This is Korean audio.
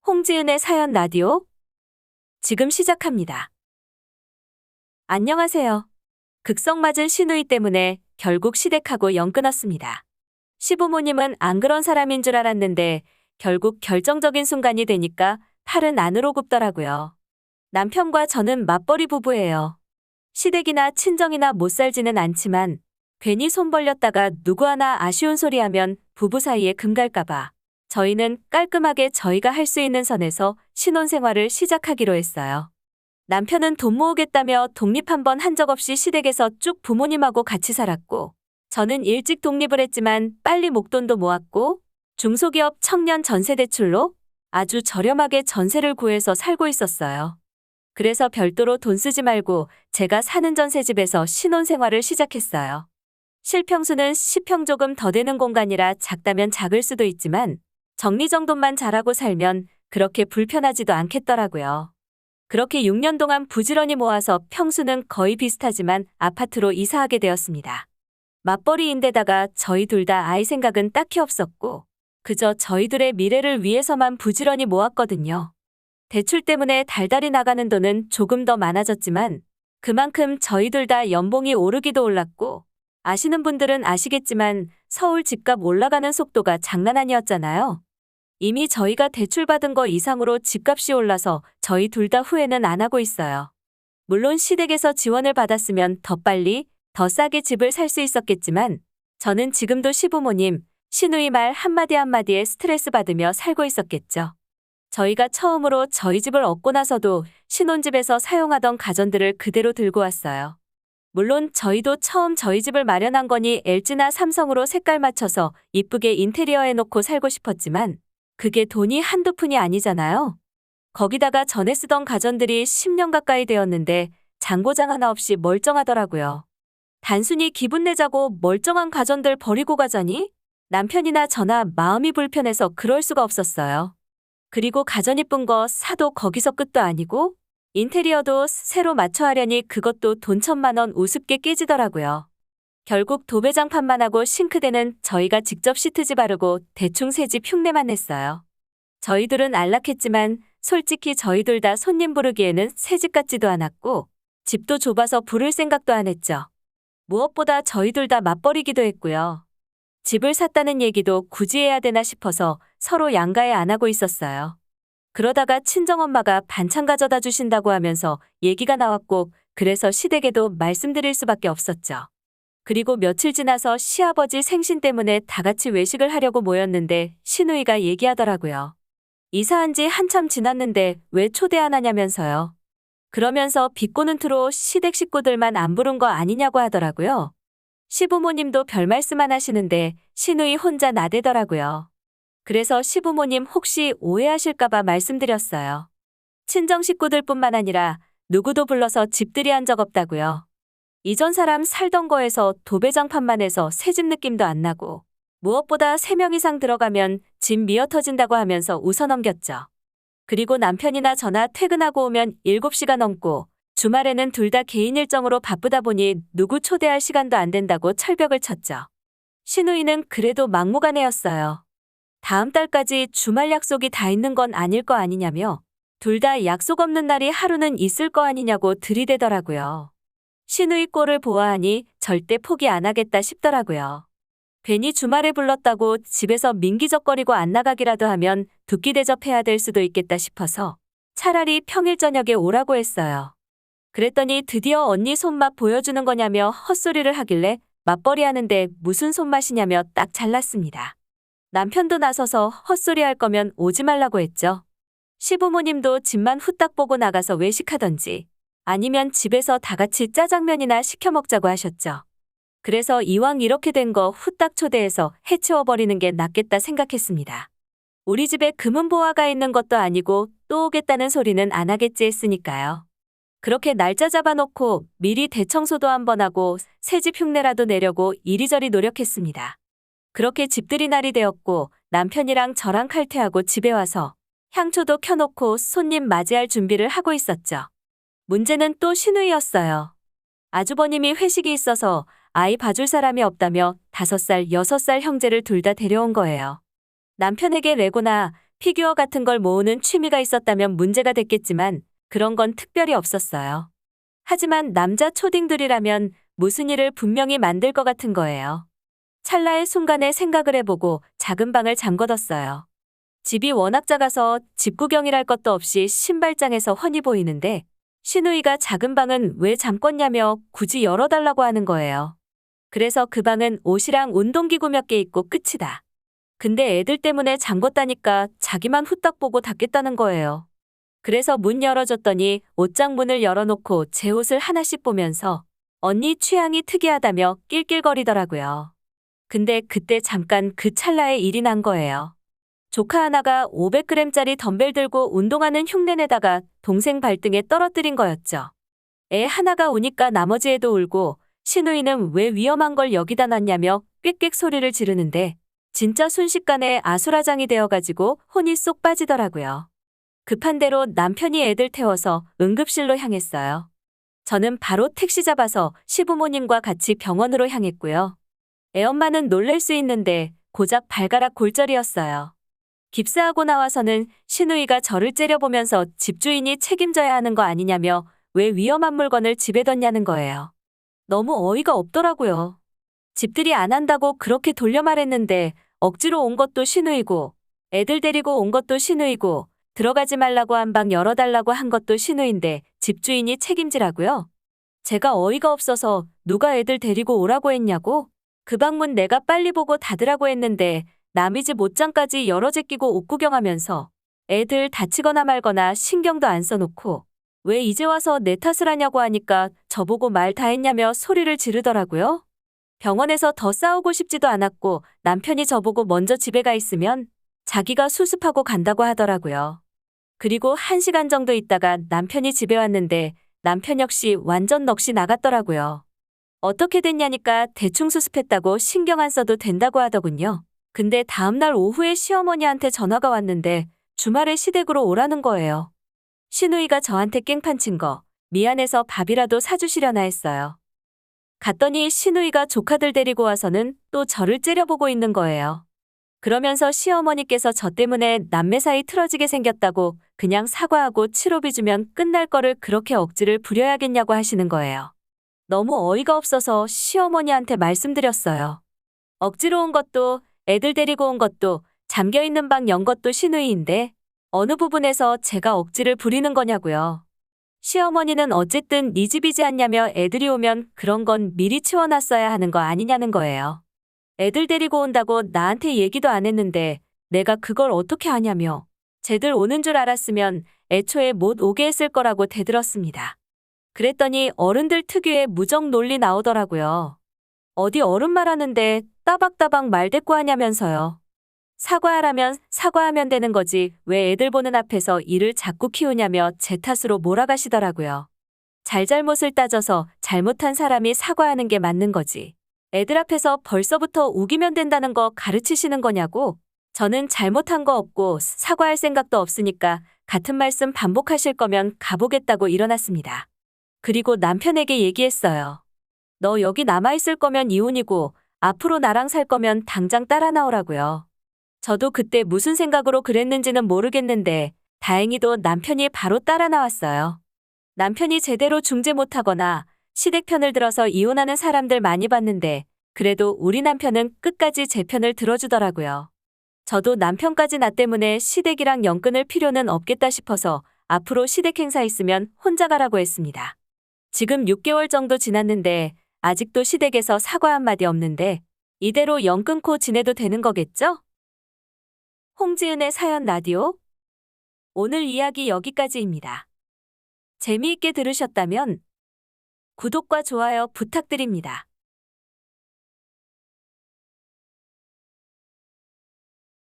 홍지은의 사연 라디오 지금 시작합니다. 안녕하세요. 극성맞은 시누이 때문에 결국 시댁하고 영 끊었습니다. 시부모님은 안 그런 사람인 줄 알았는데 결국 결정적인 순간이 되니까 팔은 안으로 굽더라고요. 남편과 저는 맞벌이 부부예요. 시댁이나 친정이나 못 살지는 않지만 괜히 손 벌렸다가 누구 하나 아쉬운 소리 하면 부부 사이에 금 갈까봐 저희는 깔끔하게 저희가 할 수 있는 선에서 신혼생활을 시작하기로 했어요. 남편은 돈 모으겠다며 독립 한 번 한 적 없이 시댁에서 쭉 부모님하고 같이 살았고, 저는 일찍 독립을 했지만 빨리 목돈도 모았고, 중소기업 청년 전세 대출로 아주 저렴하게 전세를 구해서 살고 있었어요. 그래서 별도로 돈 쓰지 말고 제가 사는 전세집에서 신혼생활을 시작했어요. 실평수는 10평 조금 더 되는 공간이라 작다면 작을 수도 있지만 정리정돈만 잘하고 살면 그렇게 불편하지도 않겠더라고요. 그렇게 6년 동안 부지런히 모아서 평수는 거의 비슷하지만 아파트로 이사하게 되었습니다. 맞벌이인데다가 저희 둘 다 아이 생각은 딱히 없었고 그저 저희들의 미래를 위해서만 부지런히 모았거든요. 대출 때문에 달달이 나가는 돈은 조금 더 많아졌지만 그만큼 저희 둘 다 연봉이 오르기도 올랐고 아시는 분들은 아시겠지만 서울 집값 올라가는 속도가 장난 아니었잖아요. 이미 저희가 대출받은 거 이상으로 집값이 올라서 저희 둘 다 후회는 안 하고 있어요. 물론 시댁에서 지원을 받았으면 더 빨리, 더 싸게 집을 살 수 있었겠지만 저는 지금도 시부모님, 시누이 말 한마디 한마디에 스트레스 받으며 살고 있었겠죠. 저희가 처음으로 저희 집을 얻고 나서도 신혼집에서 사용하던 가전들을 그대로 들고 왔어요. 물론 저희도 처음 저희 집을 마련한 거니 LG나 삼성으로 색깔 맞춰서 이쁘게 인테리어 해놓고 살고 싶었지만 그게 돈이 한두 푼이 아니잖아요. 거기다가 전에 쓰던 가전들이 10년 가까이 되었는데 장고장 하나 없이 멀쩡하더라고요. 단순히 기분 내자고 멀쩡한 가전들 버리고 가자니 남편이나 저나 마음이 불편해서 그럴 수가 없었어요. 그리고 가전 이쁜 거 사도 거기서 끝도 아니고 인테리어도 새로 맞춰 하려니 그것도 돈 1,000만 원 우습게 깨지더라고요. 결국 도배장판만 하고 싱크대는 저희가 직접 시트지 바르고 대충 새집 흉내만 냈어요. 저희들은 안락했지만 솔직히 저희들 다 손님 부르기에는 새집 같지도 않았고 집도 좁아서 부를 생각도 안 했죠. 무엇보다 저희들 다 맞벌이기도 했고요. 집을 샀다는 얘기도 굳이 해야 되나 싶어서 서로 양가에 안 하고 있었어요. 그러다가 친정엄마가 반찬 가져다 주신다고 하면서 얘기가 나왔고 그래서 시댁에도 말씀드릴 수밖에 없었죠. 그리고 며칠 지나서 시아버지 생신 때문에 다 같이 외식을 하려고 모였는데 시누이가 얘기하더라고요. 이사한 지 한참 지났는데 왜 초대 안 하냐면서요. 그러면서 비꼬는 투로 시댁 식구들만 안 부른 거 아니냐고 하더라고요. 시부모님도 별 말씀 안 하시는데 시누이 혼자 나대더라고요. 그래서 시부모님 혹시 오해하실까봐 말씀드렸어요. 친정 식구들뿐만 아니라 누구도 불러서 집들이 한 적 없다고요. 이전 사람 살던 거에서 도배장판만 해서 새집 느낌도 안 나고 무엇보다 3명 이상 들어가면 집 미어 터진다고 하면서 웃어넘겼죠. 그리고 남편이나 저나 퇴근하고 오면 7시가 넘고 주말에는 둘 다 개인 일정으로 바쁘다 보니 누구 초대할 시간도 안 된다고 철벽을 쳤죠. 시누이는 그래도 막무가내였어요. 다음 달까지 주말 약속이 다 있는 건 아닐 거 아니냐며 둘 다 약속 없는 날이 하루는 있을 거 아니냐고 들이대더라고요. 시누이 꼴을 보아하니 절대 포기 안 하겠다 싶더라고요. 괜히 주말에 불렀다고 집에서 민기적거리고 안 나가기라도 하면 두끼 대접해야 될 수도 있겠다 싶어서 차라리 평일 저녁에 오라고 했어요. 그랬더니 드디어 언니 손맛 보여주는 거냐며 헛소리를 하길래 맞벌이 하는데 무슨 손맛이냐며 딱 잘랐습니다. 남편도 나서서 헛소리 할 거면 오지 말라고 했죠. 시부모님도 집만 후딱 보고 나가서 외식하던지 아니면 집에서 다 같이 짜장면이나 시켜 먹자고 하셨죠. 그래서 이왕 이렇게 된 거 후딱 초대해서 해치워버리는 게 낫겠다 생각했습니다. 우리 집에 금은보화가 있는 것도 아니고 또 오겠다는 소리는 안 하겠지 했으니까요. 그렇게 날짜 잡아놓고 미리 대청소도 한번 하고 새집 흉내라도 내려고 이리저리 노력했습니다. 그렇게 집들이 날이 되었고 남편이랑 저랑 칼퇴하고 집에 와서 향초도 켜놓고 손님 맞이할 준비를 하고 있었죠. 문제는 또 시누이였어요. 아주버님이 회식이 있어서 아이 봐줄 사람이 없다며 5살, 6살 형제를 둘 다 데려온 거예요. 남편에게 레고나 피규어 같은 걸 모으는 취미가 있었다면 문제가 됐겠지만 그런 건 특별히 없었어요. 하지만 남자 초딩들이라면 무슨 일을 분명히 만들 것 같은 거예요. 찰나의 순간에 생각을 해보고 작은 방을 잠궈뒀어요. 집이 워낙 작아서 집 구경이랄 것도 없이 신발장에서 훤히 보이는데 시누이가 작은 방은 왜 잠궜냐며 굳이 열어달라고 하는 거예요. 그래서 그 방은 옷이랑 운동기구 몇 개 있고 끝이다. 근데 애들 때문에 잠궜다니까 자기만 후딱 보고 닫겠다는 거예요. 그래서 문 열어줬더니 옷장 문을 열어놓고 제 옷을 하나씩 보면서 언니 취향이 특이하다며 낄낄거리더라고요. 근데 그때 잠깐 그 찰나에 일이 난 거예요. 조카 하나가 500g짜리 덤벨 들고 운동하는 흉내내다가 동생 발등에 떨어뜨린 거였죠. 애 하나가 우니까 나머지 애도 울고 시누이는 왜 위험한 걸 여기다 놨냐며 꽥꽥 소리를 지르는데 진짜 순식간에 아수라장이 되어가지고 혼이 쏙 빠지더라고요. 급한 대로 남편이 애들 태워서 응급실로 향했어요. 저는 바로 택시 잡아서 시부모님과 같이 병원으로 향했고요. 애엄마는 놀랄 수 있는데 고작 발가락 골절이었어요. 깁스하고 나와서는 시누이가 저를 째려보면서 집주인이 책임져야 하는 거 아니냐며 왜 위험한 물건을 집에 뒀냐는 거예요. 너무 어이가 없더라고요. 집들이 안 한다고 그렇게 돌려 말했는데 억지로 온 것도 시누이고 애들 데리고 온 것도 시누이고 들어가지 말라고 한 방 열어달라고 한 것도 시누인데 집주인이 책임지라고요? 제가 어이가 없어서 누가 애들 데리고 오라고 했냐고? 그 방문 내가 빨리 보고 닫으라고 했는데 남의 집 옷장까지 열어 제끼고 옷 구경하면서 애들 다치거나 말거나 신경도 안 써놓고 왜 이제 와서 내 탓을 하냐고 하니까 저보고 말 다 했냐며 소리를 지르더라고요. 병원에서 더 싸우고 싶지도 않았고 남편이 저보고 먼저 집에 가 있으면 자기가 수습하고 간다고 하더라고요. 그리고 1시간 정도 있다가 남편이 집에 왔는데 남편 역시 완전 넋이 나갔더라고요. 어떻게 됐냐니까 대충 수습했다고 신경 안 써도 된다고 하더군요. 근데 다음날 오후에 시어머니한테 전화가 왔는데 주말에 시댁으로 오라는 거예요. 시누이가 저한테 깽판 친 거 미안해서 밥이라도 사주시려나 했어요. 갔더니 시누이가 조카들 데리고 와서는 또 저를 째려보고 있는 거예요. 그러면서 시어머니께서 저 때문에 남매 사이 틀어지게 생겼다고 그냥 사과하고 치료비 주면 끝날 거를 그렇게 억지를 부려야겠냐고 하시는 거예요. 너무 어이가 없어서 시어머니한테 말씀드렸어요. 억지로 온 것도 애들 데리고 온 것도 잠겨있는 방 연 것도 시누이인데 어느 부분에서 제가 억지를 부리는 거냐고요. 시어머니는 어쨌든 네 집이지 않냐며 애들이 오면 그런 건 미리 치워놨어야 하는 거 아니냐는 거예요. 애들 데리고 온다고 나한테 얘기도 안 했는데 내가 그걸 어떻게 아냐며 쟤들 오는 줄 알았으면 애초에 못 오게 했을 거라고 대들었습니다. 그랬더니 어른들 특유의 무정 논리 나오더라고요. 어디 어른 말하는데 따박따박 말대꾸 하냐면서요. 사과하라면 사과하면 되는 거지 왜 애들 보는 앞에서 일을 자꾸 키우냐며 제 탓으로 몰아가시더라고요. 잘잘못을 따져서 잘못한 사람이 사과하는 게 맞는 거지. 애들 앞에서 벌써부터 우기면 된다는 거 가르치시는 거냐고? 저는 잘못한 거 없고 사과할 생각도 없으니까 같은 말씀 반복하실 거면 가보겠다고 일어났습니다. 그리고 남편에게 얘기했어요. 너 여기 남아있을 거면 이혼이고 앞으로 나랑 살 거면 당장 따라 나오라고요. 저도 그때 무슨 생각으로 그랬는지는 모르겠는데 다행히도 남편이 바로 따라 나왔어요. 남편이 제대로 중재 못하거나 시댁 편을 들어서 이혼하는 사람들 많이 봤는데 그래도 우리 남편은 끝까지 제 편을 들어주더라고요. 저도 남편까지 나 때문에 시댁이랑 연 끊을 필요는 없겠다 싶어서 앞으로 시댁 행사 있으면 혼자 가라고 했습니다. 지금 6개월 정도 지났는데 아직도 시댁에서 사과 한마디 없는데 이대로 연 끊고 지내도 되는 거겠죠? 홍지은의 사연 라디오. 오늘 이야기 여기까지입니다. 재미있게 들으셨다면 구독과 좋아요 부탁드립니다.